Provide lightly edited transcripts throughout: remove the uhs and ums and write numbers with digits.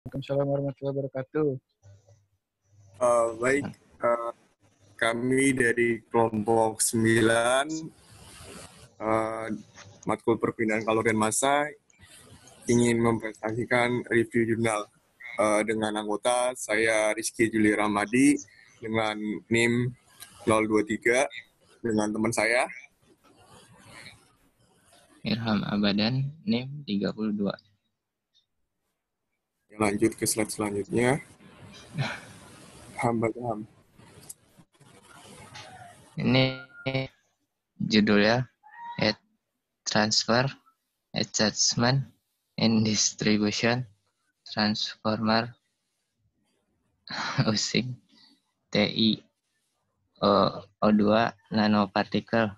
Waalaikumsalam warahmatullahi wabarakatuh. Baik, kami dari kelompok 9 matkul perpindahan kalori dan massa ingin mempresentasikan review jurnal dengan anggota saya Rizky Juli Ramadi dengan NIM 023 dengan teman saya Irham Abadan, NIM 32. Lanjut ke slide selanjutnya. Ham. Ini judulnya Heat Transfer Attachment and Distribution Transformer using TiO2 nanoparticle.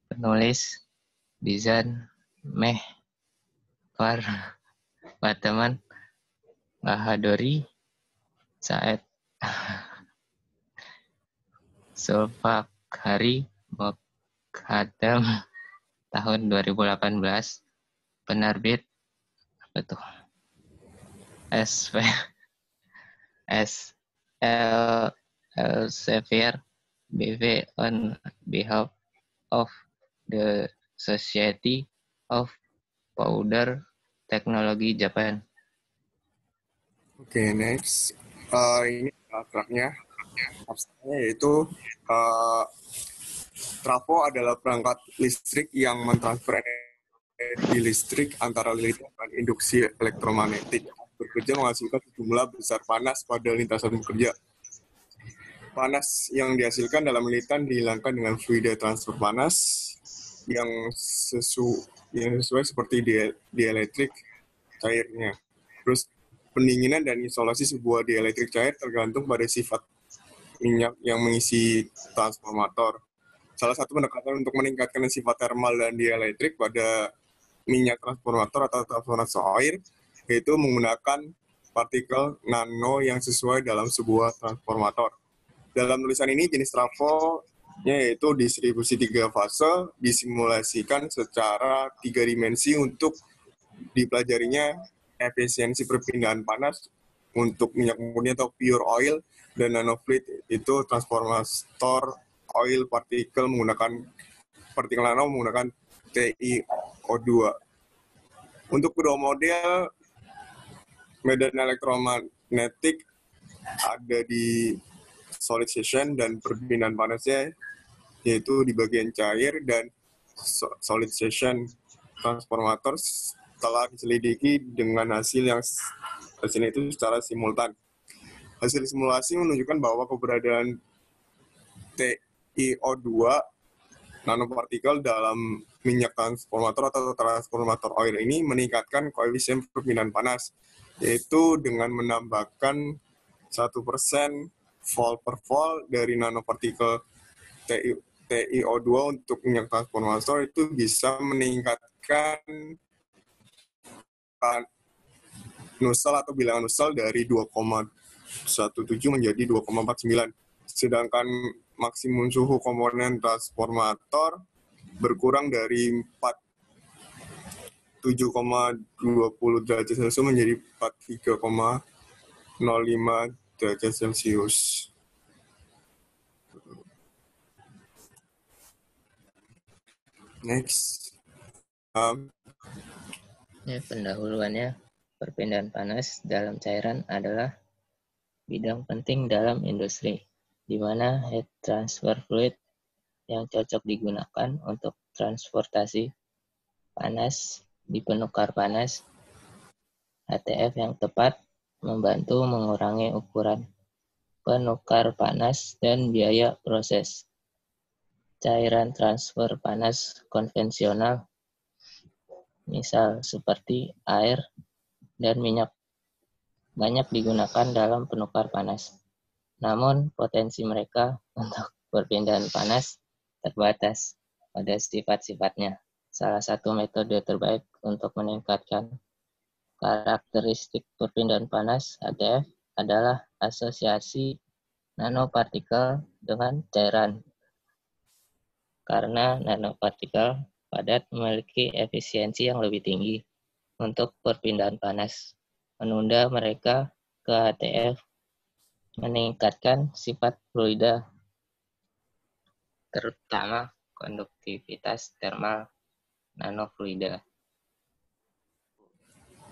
Penulis Bizan Meh Far Bateman Bahadori Said Sulfakhari Mokhadam tahun 2018. Penerbit apa tuh? Elsevier BV on behalf of the Society of Powder Technology Japan. Oke, next. Ini abstraknya. Abstraknya yaitu trafo adalah perangkat listrik yang mentransfer energi listrik antara lilitan dan induksi elektromagnetik. Bekerja menghasilkan sejumlah besar panas pada lintasan bekerja. Panas yang dihasilkan dalam lilitan dihilangkan dengan fluida transfer panas yang sesuai seperti dieletrik cairnya. Terus pendinginan dan isolasi sebuah dieletrik cair tergantung pada sifat minyak yang mengisi transformator. Salah satu pendekatan untuk meningkatkan sifat thermal dan dieletrik pada minyak transformator atau transformator air yaitu menggunakan partikel nano yang sesuai dalam sebuah transformator. Dalam tulisan ini jenis trafo yaitu distribusi 3 fase disimulasikan secara 3 dimensi untuk dipelajarinya efisiensi perpindahan panas untuk minyak murni atau pure oil dan nanofluid itu transformator oil partikel nano menggunakan TiO2. Untuk kedua model medan elektromagnetik ada di solid station dan perpindahan panasnya yaitu di bagian cair dan solid station transformator telah diselidiki dengan hasil itu secara simultan. Hasil simulasi menunjukkan bahwa keberadaan TiO2 nanopartikel dalam minyak transformator atau transformator oil ini meningkatkan koefisien perpindahan panas, yaitu dengan menambahkan 1% volt per volt dari nanopartikel TiO2 untuk minyak transformator itu bisa meningkatkan nusel atau bilangan nusel dari 2,17 menjadi 2,49. Sedangkan maksimum suhu komponen transformator berkurang dari 47,20 derajat Celcius menjadi 43,05 derajat Celcius. Next. Pendahuluannya, perpindahan panas dalam cairan adalah bidang penting dalam industri, di mana heat transfer fluid yang cocok digunakan untuk transportasi panas di penukar panas. HTF yang tepat membantu mengurangi ukuran penukar panas dan biaya proses. Cairan transfer panas konvensional, misal seperti air dan minyak, banyak digunakan dalam penukar panas. Namun, potensi mereka untuk perpindahan panas terbatas pada sifat-sifatnya. Salah satu metode terbaik untuk meningkatkan karakteristik perpindahan panas HTF adalah asosiasi nanopartikel dengan cairan. Karena nanopartikel padat memiliki efisiensi yang lebih tinggi untuk perpindahan panas menunda mereka ke HTF, meningkatkan sifat fluida, terutama konduktivitas thermal nanofluida.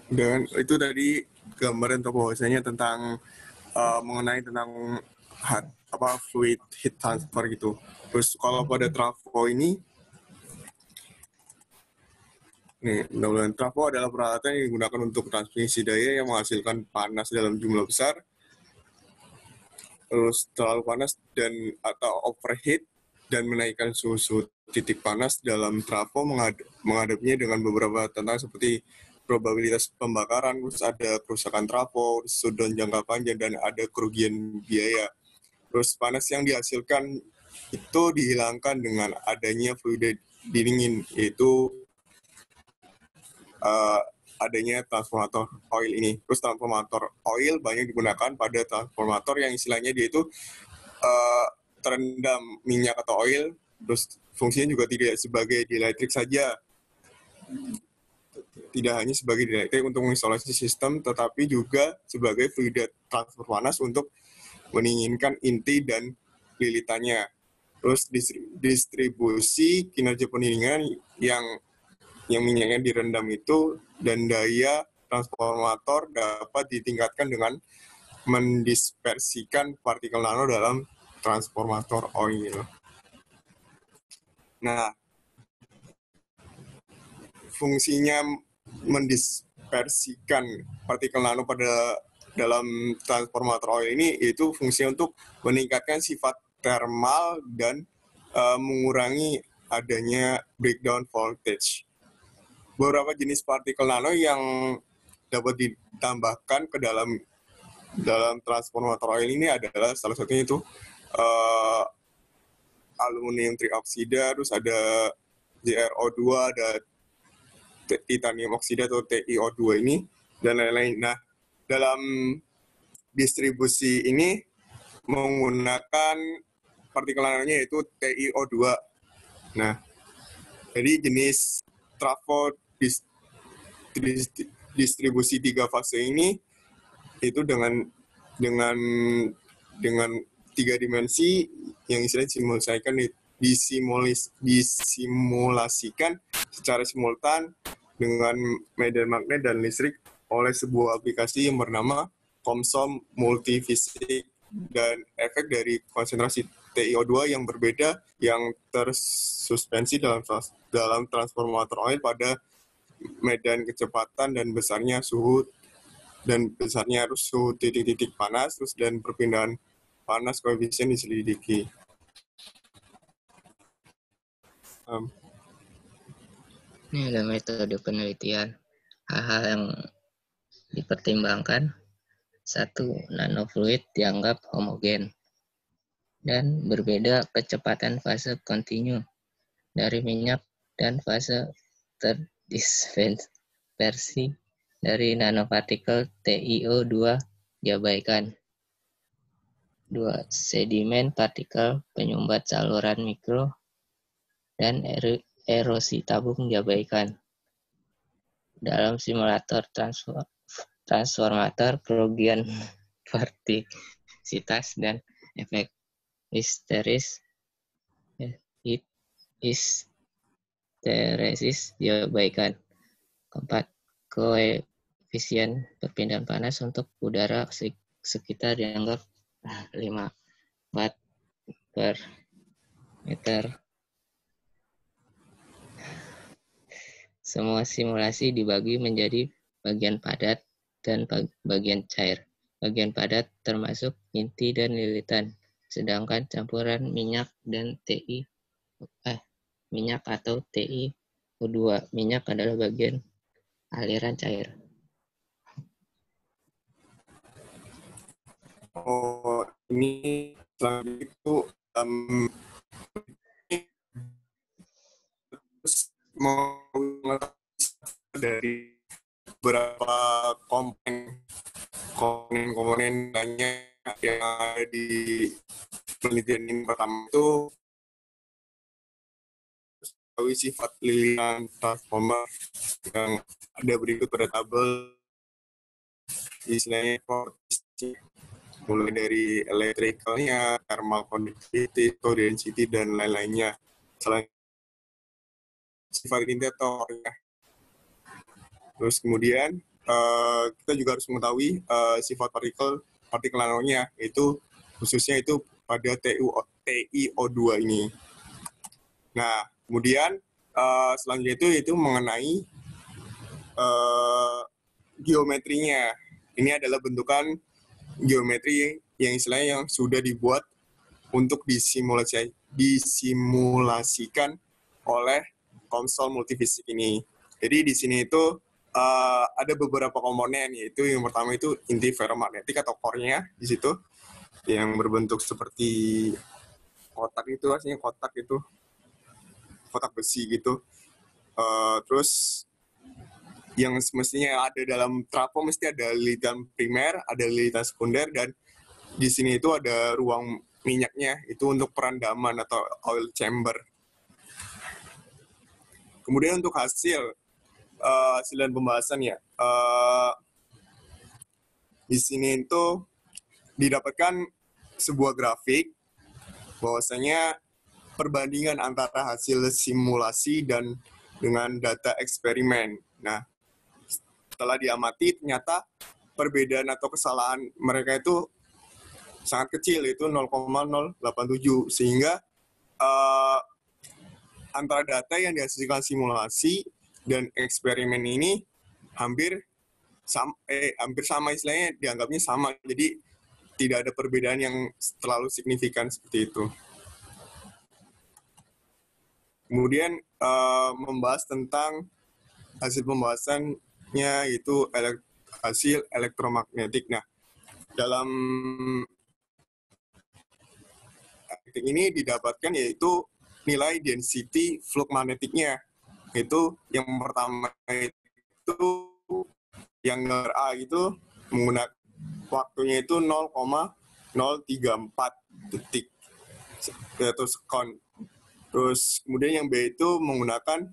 Dan itu tadi gambaran atau bahwasanya tentang mengenai tentang fluid heat transfer gitu. Terus kalau pada trafo ini, nih, trafo adalah peralatan yang digunakan untuk transmisi daya yang menghasilkan panas dalam jumlah besar, terus terlalu panas dan atau overheat, dan menaikkan suhu titik panas dalam trafo menghadapinya dengan beberapa tantangan seperti probabilitas pembakaran, terus ada kerusakan trafo, shutdown jangka panjang, dan ada kerugian biaya. Terus panas yang dihasilkan itu dihilangkan dengan adanya fluida dingin, yaitu adanya transformator oil ini. Terus transformator oil banyak digunakan pada transformator yang istilahnya dia itu terendam minyak atau oil, terus fungsinya juga tidak sebagai dieletrik saja, tidak hanya sebagai dieletrik untuk mengisolasi sistem, tetapi juga sebagai fluida transfer panas untuk mendinginkan inti dan lilitannya. Terus distribusi kinerja pendinginan yang minyaknya direndam itu, dan daya transformator dapat ditingkatkan dengan mendispersikan partikel nano dalam transformator oil. Nah, fungsinya mendispersikan partikel nano pada dalam transformator oil ini itu fungsinya untuk meningkatkan sifat thermal dan mengurangi adanya breakdown voltage. Beberapa jenis partikel nano yang dapat ditambahkan ke dalam transformator oil ini adalah salah satunya itu aluminium trioksida, terus ada JrO2, ada titanium oksida atau TiO2 ini, dan lain-lain. Nah, dalam distribusi ini menggunakan partikel nanonya yaitu TiO2. Nah, jadi jenis trafo distribusi 3 fase ini itu dengan 3 dimensi yang istilahnya disimulasikan secara simultan dengan medan magnet dan listrik oleh sebuah aplikasi yang bernama COMSOL Multifisik, dan efek dari konsentrasi TiO2 yang berbeda yang tersuspensi dalam transformator oil pada medan kecepatan dan besarnya suhu titik-titik panas, terus dan perpindahan panas koefisien diselidiki. Ini ada metode penelitian. Hal-hal yang dipertimbangkan: 1. Nanofluid dianggap homogen dan berbeda kecepatan fase kontinu dari minyak dan fase terdispersi dari nanopartikel TiO2 diabaikan. 2. Sedimen partikel penyumbat saluran mikro dan erosi tabung diabaikan. Dalam simulator transformator, kerugian partisitas dan efek histeresis diabaikan. 4. Koefisien perpindahan panas untuk udara sekitar dianggap 5 watt per meter. Semua simulasi dibagi menjadi bagian padat dan bagian cair. Bagian padat termasuk inti dan lilitan, sedangkan campuran minyak dan minyak atau TiO2 minyak adalah bagian aliran cair. Oh, ini selanjutnya itu dari beberapa komponen banyak yang ada di penelitian ini. Pertama itu sifat lilitan transformer yang ada berikut pada tabel. istilahnya mulai dari electricalnya, thermal conductivity, density, dan lain-lainnya. Selain sifat indikatornya. Terus kemudian kita juga harus mengetahui sifat partikel nanonya, itu khususnya itu pada TiO2 ini. Nah, kemudian selanjutnya itu mengenai geometrinya. Ini adalah bentukan geometri yang istilahnya yang sudah dibuat untuk disimulasikan oleh konsol multifisik ini. Jadi di sini itu ada beberapa komponen, yaitu yang pertama itu inti ferromagnetik atau core-nya di situ yang berbentuk seperti kotak itu, aslinya kotak besi gitu. Terus yang semestinya ada dalam trafo mesti ada lilitan primer, ada lilitan sekunder, dan di sini itu ada ruang minyaknya, itu untuk perendaman atau oil chamber. Kemudian untuk hasil dan pembahasan ya, di sini itu didapatkan sebuah grafik bahwasanya perbandingan antara hasil simulasi dan dengan data eksperimen. Nah, setelah diamati ternyata perbedaan atau kesalahan mereka itu sangat kecil, itu 0,087, sehingga antara data yang dihasilkan simulasi dan eksperimen ini hampir sama, istilahnya dianggapnya sama, jadi tidak ada perbedaan yang terlalu signifikan seperti itu. Kemudian membahas tentang hasil pembahasannya, itu hasil elektromagnetik. Nah, dalam ini didapatkan yaitu nilai density flux magnetiknya. Itu yang pertama itu yang gambar A itu menggunakan waktunya itu 0,034 detik atau sekon. Terus kemudian yang B itu menggunakan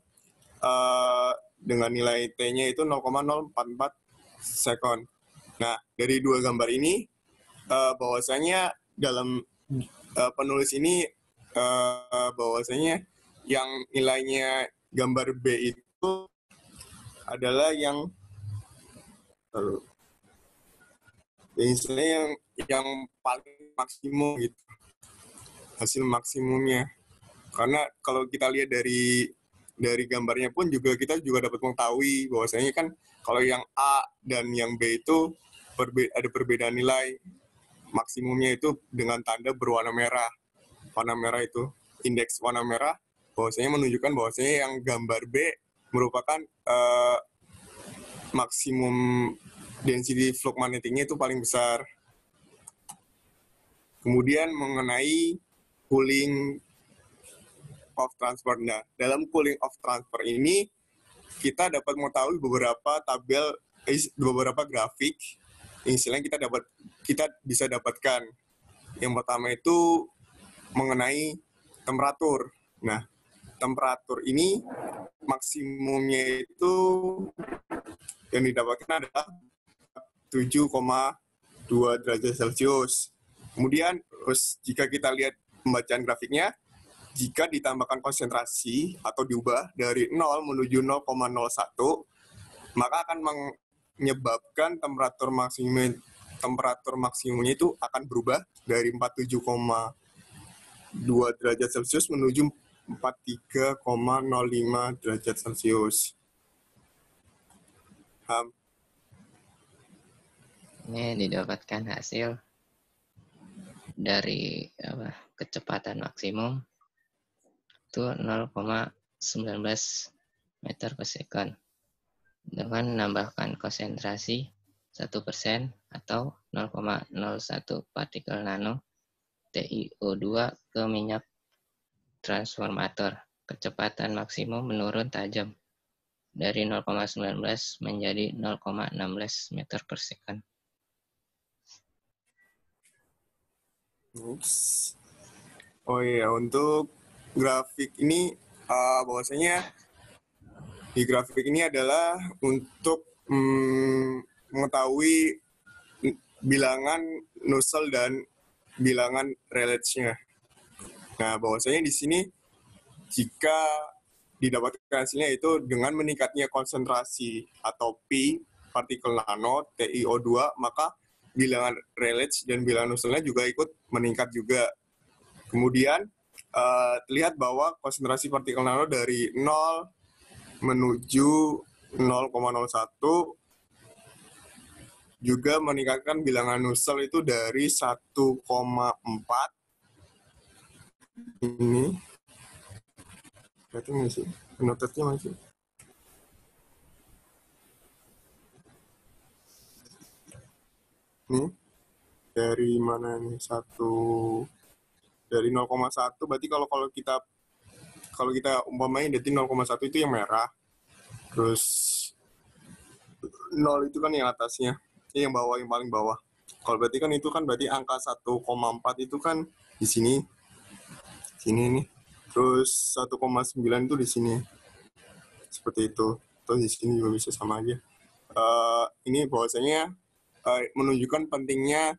dengan nilai T-nya itu 0,044 sekon. Nah, dari dua gambar ini bahwasanya dalam penulis ini bahwasanya yang nilainya gambar B itu adalah yang istilahnya yang paling maksimum gitu, hasil maksimumnya. Karena kalau kita lihat dari gambarnya pun juga kita juga dapat mengetahui bahwasanya kan kalau yang A dan yang B itu ada perbedaan nilai maksimumnya itu dengan tanda berwarna merah. Warna merah itu indeks warna merah bahwasanya menunjukkan bahwasanya yang gambar B merupakan maksimum density flux magnetiknya itu paling besar. Kemudian mengenai cooling of transfer. Nah, dalam cooling of transfer ini kita dapat mengetahui beberapa grafik yang istilahnya kita bisa dapatkan. Yang pertama itu mengenai temperatur. Nah, temperatur ini maksimumnya itu yang didapatkan adalah 7,2 derajat Celcius. Kemudian, jika kita lihat pembacaan grafiknya, jika ditambahkan konsentrasi atau diubah dari 0 menuju 0,01, maka akan menyebabkan temperatur maksimumnya itu akan berubah dari 47,2 derajat Celcius menuju 43,05 derajat Celcius. Ini didapatkan hasil dari kecepatan maksimum itu 0,19 meter per second dengan menambahkan konsentrasi 1% atau 0,01 partikel nano TiO2 ke minyak transformator. Kecepatan maksimum menurun tajam dari 0,19 menjadi 0,16 meter per second. Oh iya, untuk grafik ini bahwasanya di grafik ini adalah untuk mengetahui bilangan Nusselt dan bilangan Rayleigh-nya. Nah, bahwasanya di sini jika didapatkan hasilnya itu dengan meningkatnya konsentrasi atau P partikel nano TiO2, maka bilangan Rayleigh dan bilangan Nusselt-nya juga ikut meningkat juga. Kemudian terlihat bahwa konsentrasi partikel nano dari 0 menuju 0,01 juga meningkatkan bilangan Nusselt itu dari 1,4 ini. Berarti masih notetnya masih. Nih, dari mana nih? Dari 0,1 berarti kalau kita umpamain berarti 0,1 itu yang merah. Terus 0 itu kan yang atasnya. Yang bawah, yang paling bawah. Kalau berarti kan itu kan berarti angka 1,4 itu kan di sini. Sini nih. Terus 1,9 itu di sini. Seperti itu. Terus di sini juga bisa sama aja. Ini bahwasanya menunjukkan pentingnya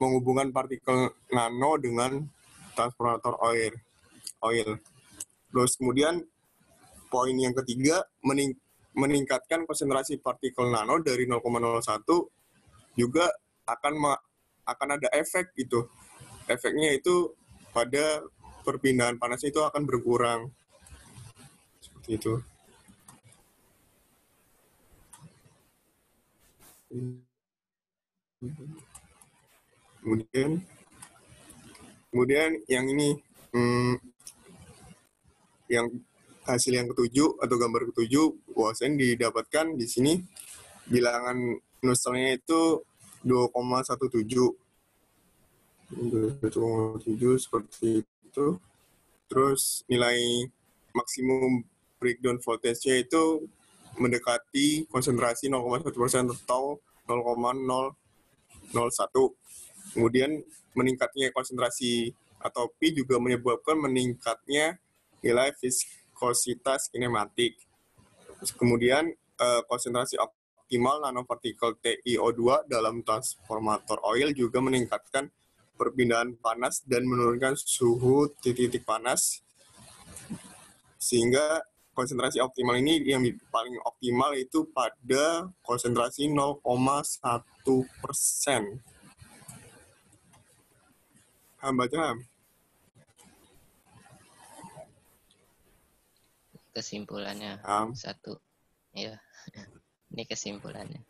menghubungkan partikel nano dengan transformator oil. Terus kemudian poin yang ketiga, meningkatkan konsentrasi partikel nano dari 0,01 juga akan ada efek gitu. Efeknya itu pada perpindahan panasnya itu akan berkurang. Seperti itu. Kemudian yang ini, yang hasil yang ketujuh atau gambar ketujuh, bahwasanya didapatkan di sini bilangan Nusselt-nya itu 2,17. 2,17 seperti itu. Terus nilai maksimum breakdown voltage-nya itu mendekati konsentrasi 0,1% atau 0,001. Kemudian meningkatnya konsentrasi atau P juga menyebabkan meningkatnya nilai viskositas kinematik. Terus kemudian konsentrasi optimal nanopartikel TiO2 dalam transformator oil juga meningkatkan perpindahan panas dan menurunkan suhu titik panas, sehingga konsentrasi optimal ini yang paling optimal itu pada konsentrasi 0,1%. Baca. Kesimpulannya satu, ya, ini kesimpulannya.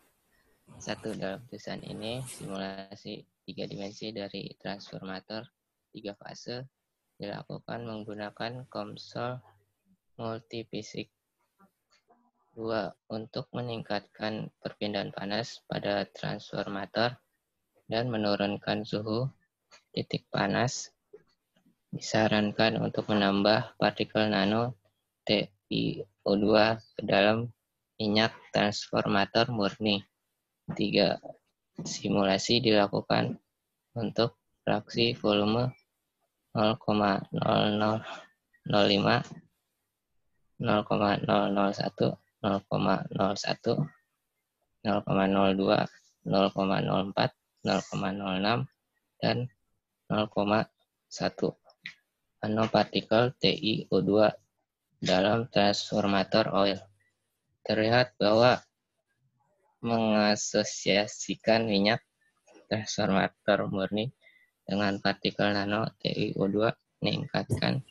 Satu, dalam tulisan ini simulasi 3 dimensi dari transformator 3 fase dilakukan menggunakan konsol multifisik. 2. Untuk meningkatkan perpindahan panas pada transformator dan menurunkan suhu titik panas, disarankan untuk menambah partikel nano TiO2 ke dalam minyak transformator murni. 3. Simulasi dilakukan untuk fraksi volume 0,0005, 0,001, 0,01, 0,02, 0,04, 0,06, dan 0,1 nanopartikel TiO2 dalam transformator oil. Terlihat bahwa mengasosiasikan minyak transformator murni dengan partikel nano TiO2 meningkatkan